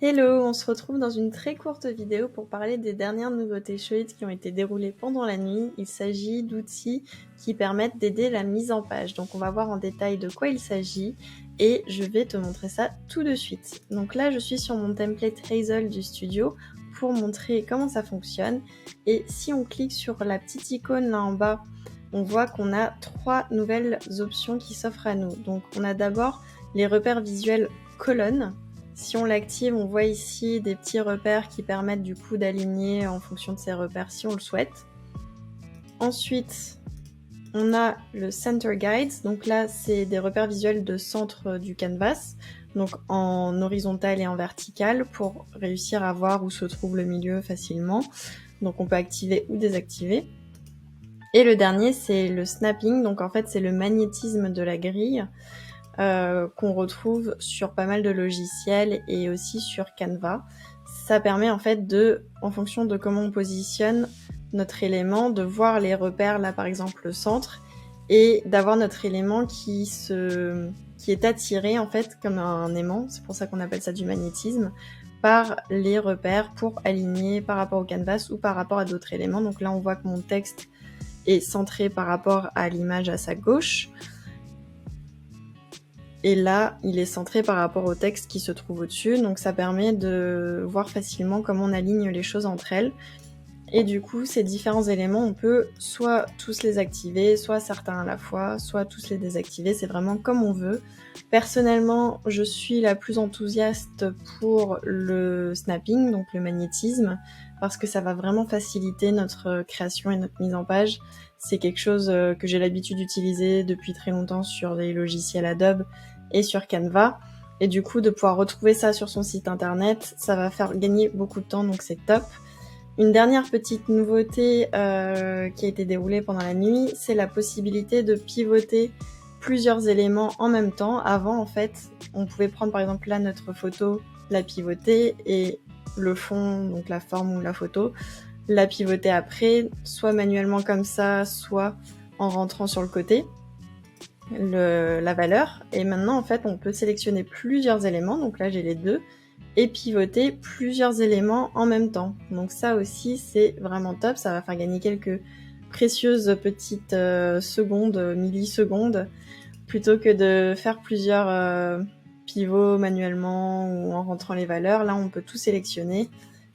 Hello, on se retrouve dans une très courte vidéo pour parler des dernières nouveautés Showit qui ont été déroulées pendant la nuit. Il s'agit d'outils qui permettent d'aider la mise en page. Donc on va voir en détail de quoi il s'agit et je vais te montrer ça tout de suite. Donc là je suis sur mon template Hazel du studio pour montrer comment ça fonctionne. Et si on clique sur la petite icône là en bas, on voit qu'on a 3 nouvelles options qui s'offrent à nous. Donc on a d'abord les repères visuels colonnes. Si on l'active, on voit ici des petits repères qui permettent du coup d'aligner en fonction de ces repères si on le souhaite. Ensuite, on a le Center Guides, donc là c'est des repères visuels de centre du canvas, donc en horizontal et en vertical pour réussir à voir où se trouve le milieu facilement. Donc on peut activer ou désactiver. Et le dernier c'est le Snapping, donc en fait c'est le magnétisme de la grille. Qu'on retrouve sur pas mal de logiciels et aussi sur Canva. Ça permet en fait en fonction de comment on positionne notre élément, de voir les repères, là par exemple le centre, et d'avoir notre élément qui est attiré en fait comme un aimant, c'est pour ça qu'on appelle ça du magnétisme, par les repères pour aligner par rapport au canvas ou par rapport à d'autres éléments. Donc là on voit que mon texte est centré par rapport à l'image à sa gauche. Et là, il est centré par rapport au texte qui se trouve au-dessus, donc ça permet de voir facilement comment on aligne les choses entre elles. Et du coup, ces différents éléments, on peut soit tous les activer, soit certains à la fois, soit tous les désactiver, c'est vraiment comme on veut. Personnellement, je suis la plus enthousiaste pour le snapping, donc le magnétisme, parce que ça va vraiment faciliter notre création et notre mise en page. C'est quelque chose que j'ai l'habitude d'utiliser depuis très longtemps sur les logiciels Adobe et sur Canva. Et du coup, de pouvoir retrouver ça sur son site internet, ça va faire gagner beaucoup de temps, donc c'est top. Une dernière petite nouveauté qui a été déroulée pendant la nuit, c'est la possibilité de pivoter plusieurs éléments en même temps. Avant, en fait, on pouvait prendre par exemple là notre photo, la pivoter et le fond, donc la forme ou la photo, la pivoter après, soit manuellement comme ça, soit en rentrant sur le côté la valeur. Et maintenant, en fait, on peut sélectionner plusieurs éléments. Donc là, j'ai les deux et pivoter plusieurs éléments en même temps. Donc ça aussi, c'est vraiment top. Ça va faire gagner quelques précieuses petites secondes, millisecondes, plutôt que de faire plusieurs pivots manuellement ou en rentrant les valeurs. Là, on peut tout sélectionner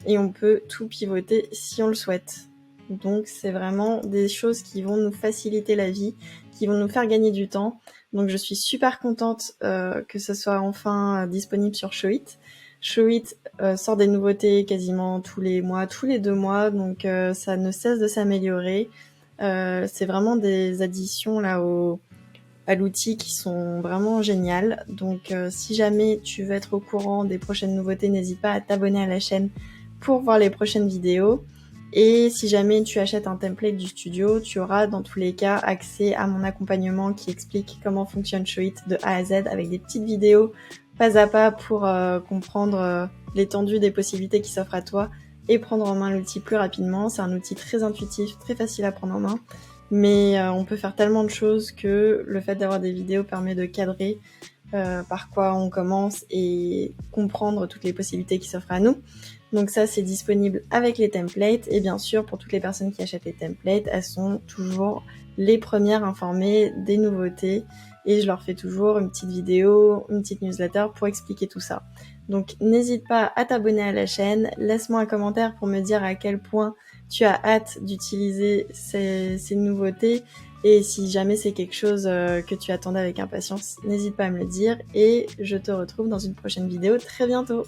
et on peut tout pivoter si on le souhaite. Donc c'est vraiment des choses qui vont nous faciliter la vie, qui vont nous faire gagner du temps. Donc je suis super contente que ce soit enfin disponible sur Showit. Showit sort des nouveautés quasiment tous les mois, tous les 2 mois, donc ça ne cesse de s'améliorer. C'est vraiment des additions là à l'outil qui sont vraiment géniales. Donc si jamais tu veux être au courant des prochaines nouveautés, n'hésite pas à t'abonner à la chaîne pour voir les prochaines vidéos. Et si jamais tu achètes un template du studio, tu auras dans tous les cas accès à mon accompagnement qui explique comment fonctionne Showit de A à Z avec des petites vidéos pas à pas pour comprendre l'étendue des possibilités qui s'offrent à toi et prendre en main l'outil plus rapidement. C'est un outil très intuitif, très facile à prendre en main, mais on peut faire tellement de choses que le fait d'avoir des vidéos permet de cadrer par quoi on commence et comprendre toutes les possibilités qui s'offrent à nous. Donc ça, c'est disponible avec les templates. Et bien sûr, pour toutes les personnes qui achètent les templates, elles sont toujours les premières informées des nouveautés. Et je leur fais toujours une petite vidéo, une petite newsletter pour expliquer tout ça. Donc n'hésite pas à t'abonner à la chaîne. Laisse-moi un commentaire pour me dire à quel point tu as hâte d'utiliser ces nouveautés. Et si jamais c'est quelque chose que tu attendais avec impatience, n'hésite pas à me le dire. Et je te retrouve dans une prochaine vidéo très bientôt.